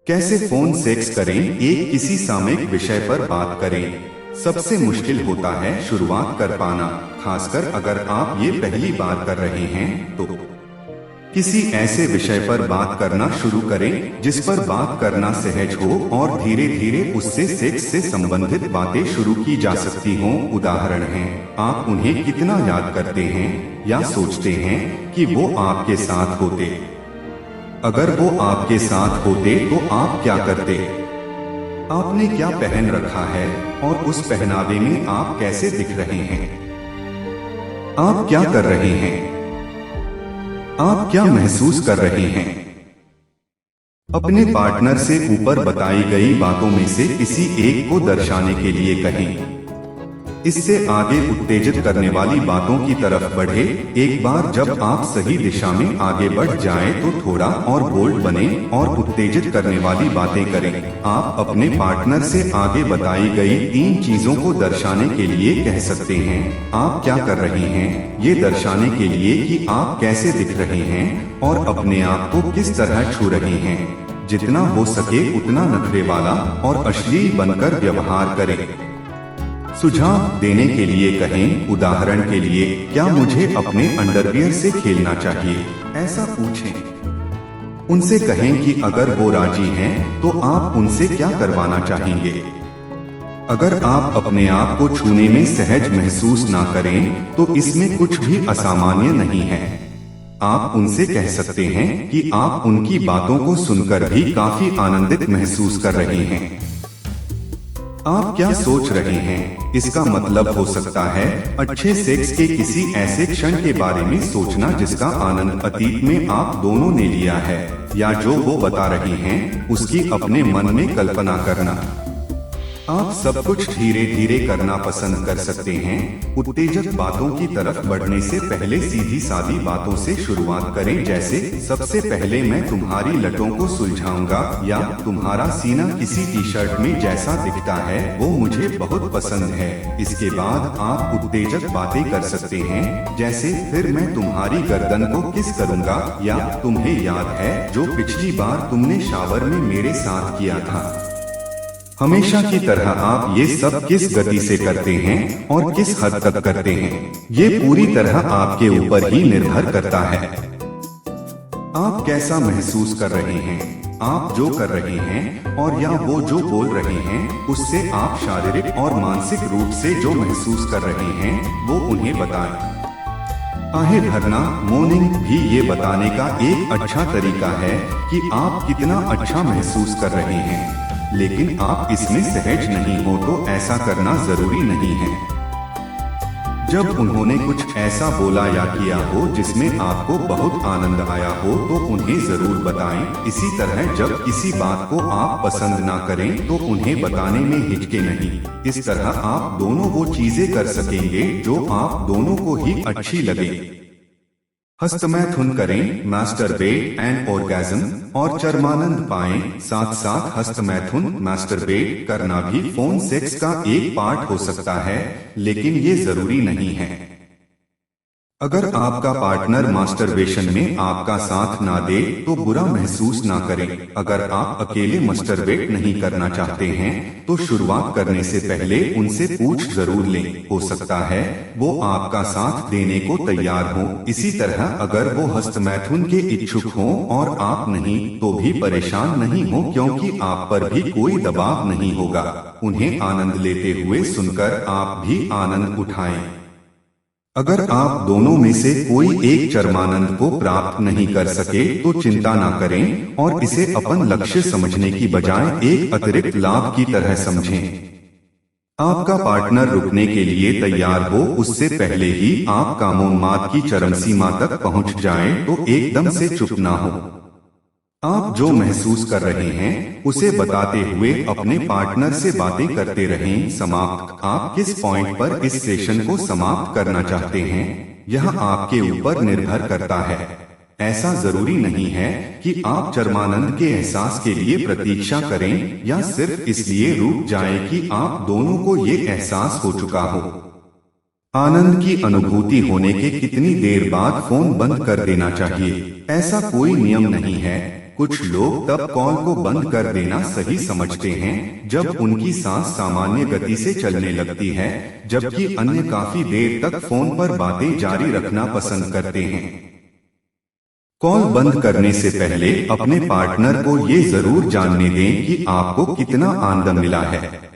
कैसे phone sex करें, एक किसी सामयिक विषय पर बात करें। सबसे मुश्किल होता है शुरुआत कर पाना, खासकर अगर आप ये पहली बार कर रहे हैं तो किसी ऐसे विषय पर बात करना शुरू करें जिस पर बात करना सहज हो और धीरे धीरे उससे सेक्स से संबंधित बातें शुरू की जा सकती हों। उदाहरण हैं, आप उन्हें कितना याद करते हैं या सोचते हैं कि वो आपके साथ होते। अगर वो आपके साथ होते तो आप क्या करते? आपने क्या पहन रखा है और उस पहनावे में आप कैसे दिख रहे हैं? आप क्या कर रहे हैं? आप क्या महसूस कर रहे हैं? अपने पार्टनर से ऊपर बताई गई बातों में से किसी एक को दर्शाने के लिए कहें। इससे आगे उत्तेजित करने वाली बातों की तरफ बढ़े। एक बार जब आप सही दिशा में आगे बढ़ जाएं तो थोड़ा और बोल्ड बने और उत्तेजित करने वाली बातें करें। आप अपने पार्टनर से आगे बताई गई 3 चीजों को दर्शाने के लिए कह सकते हैं। आप क्या कर रहे हैं, ये दर्शाने के लिए कि आप कैसे दिख रहे हैं और अपने आप को किस तरह छू रहे हैं। जितना हो सके उतना नखरे वाला और अश्लील बनकर व्यवहार करें। सुझाव देने के लिए कहें। उदाहरण के लिए, क्या मुझे अपने अंडरवियर से खेलना चाहिए? ऐसा पूछें। उनसे कहें कि अगर वो राजी हैं, तो आप उनसे क्या करवाना चाहेंगे। अगर आप अपने आप को छूने में सहज महसूस ना करें, तो इसमें कुछ भी असामान्य नहीं है। आप उनसे कह सकते हैं कि आप उनकी बातों को सुनकर भी काफी आनंदित महसूस कर रहे हैं। आप क्या सोच रहे हैं? इसका मतलब हो सकता है अच्छे सेक्स के किसी ऐसे क्षण के बारे में सोचना जिसका आनंद अतीत में आप दोनों ने लिया है, या जो वो बता रही हैं उसकी अपने मन में कल्पना करना। आप सब कुछ धीरे धीरे करना पसंद कर सकते हैं। उत्तेजक बातों की तरफ बढ़ने से पहले सीधी सादी बातों से शुरुआत करें, जैसे सबसे पहले मैं तुम्हारी लटों को सुलझाऊंगा, या तुम्हारा सीना किसी टी शर्ट में जैसा दिखता है वो मुझे बहुत पसंद है। इसके बाद आप उत्तेजक बातें कर सकते हैं, जैसे फिर मैं तुम्हारी गर्दन को किस करूंगा, या तुम्हें याद है जो पिछली बार तुमने शावर में मेरे साथ किया था। हमेशा की तरह आप ये सब किस गति से करते हैं और किस हद तक करते हैं, ये पूरी तरह आपके ऊपर ही निर्भर करता है। आप कैसा महसूस कर रहे हैं, आप जो कर रहे हैं और या वो जो बोल रहे हैं, उससे आप शारीरिक और मानसिक रूप से जो महसूस कर रहे हैं वो उन्हें बताएं। आहें भरना, मोर्निंग भी ये बताने का एक अच्छा तरीका है कि आप कितना अच्छा महसूस कर रहे हैं, लेकिन आप इसमें सहज नहीं हो तो ऐसा करना जरूरी नहीं है। जब उन्होंने कुछ ऐसा बोला या किया हो जिसमें आपको बहुत आनंद आया हो तो उन्हें जरूर बताएं। इसी तरह जब किसी बात को आप पसंद ना करें तो उन्हें बताने में हिचके नहीं। इस तरह आप दोनों वो चीजें कर सकेंगे जो आप दोनों को ही अच्छी लगे। हस्तमैथुन करें, मास्टरबेट एंड ऑर्गेज़म, और चरमानंद पाएं। साथ साथ हस्तमैथुन, मास्टरबेट करना भी फोन सेक्स का एक पार्ट हो सकता है, लेकिन ये जरूरी नहीं है। अगर आपका पार्टनर मास्टरबेशन में आपका साथ ना दे तो बुरा महसूस ना करें। अगर आप अकेले मास्टरबेट नहीं करना चाहते हैं तो शुरुआत करने से पहले उनसे पूछ जरूर लें। हो सकता है वो आपका साथ देने को तैयार हो। इसी तरह अगर वो हस्तमैथुन के इच्छुक हों और आप नहीं, तो भी परेशान नहीं हो, क्योंकि आप पर भी कोई दबाव नहीं होगा। उन्हें आनंद लेते हुए सुनकर आप भी आनंद उठाएं। अगर आप दोनों में से कोई एक चरमानंद को प्राप्त नहीं कर सके तो चिंता ना करें और इसे अपन लक्ष्य समझने की बजाय एक अतिरिक्त लाभ की तरह समझें। आपका पार्टनर रुकने के लिए तैयार हो उससे पहले ही आप कामोन्माद की चरम सीमा तक पहुंच जाएं तो एकदम से चुप ना हो। आप जो महसूस कर रहे हैं उसे बताते हुए अपने पार्टनर से बातें करते रहें। समाप्त, आप किस पॉइंट पर इस सेशन को समाप्त करना चाहते हैं यह आपके ऊपर निर्भर करता है। ऐसा जरूरी नहीं है कि आप चरमानंद के एहसास के लिए प्रतीक्षा करें या सिर्फ इसलिए रुक जाएं कि आप दोनों को ये एहसास हो चुका हो। आनंद की अनुभूति होने के कितनी देर बाद फोन बंद कर देना चाहिए, ऐसा कोई नियम नहीं है। कुछ लोग तब कॉल को बंद कर देना सही समझते हैं जब उनकी सांस सामान्य गति से चलने लगती है, जबकि अन्य काफी देर तक फोन पर बातें जारी रखना पसंद करते हैं। कॉल बंद करने से पहले अपने पार्टनर को ये जरूर जानने दें कि आपको कितना आनंद मिला है।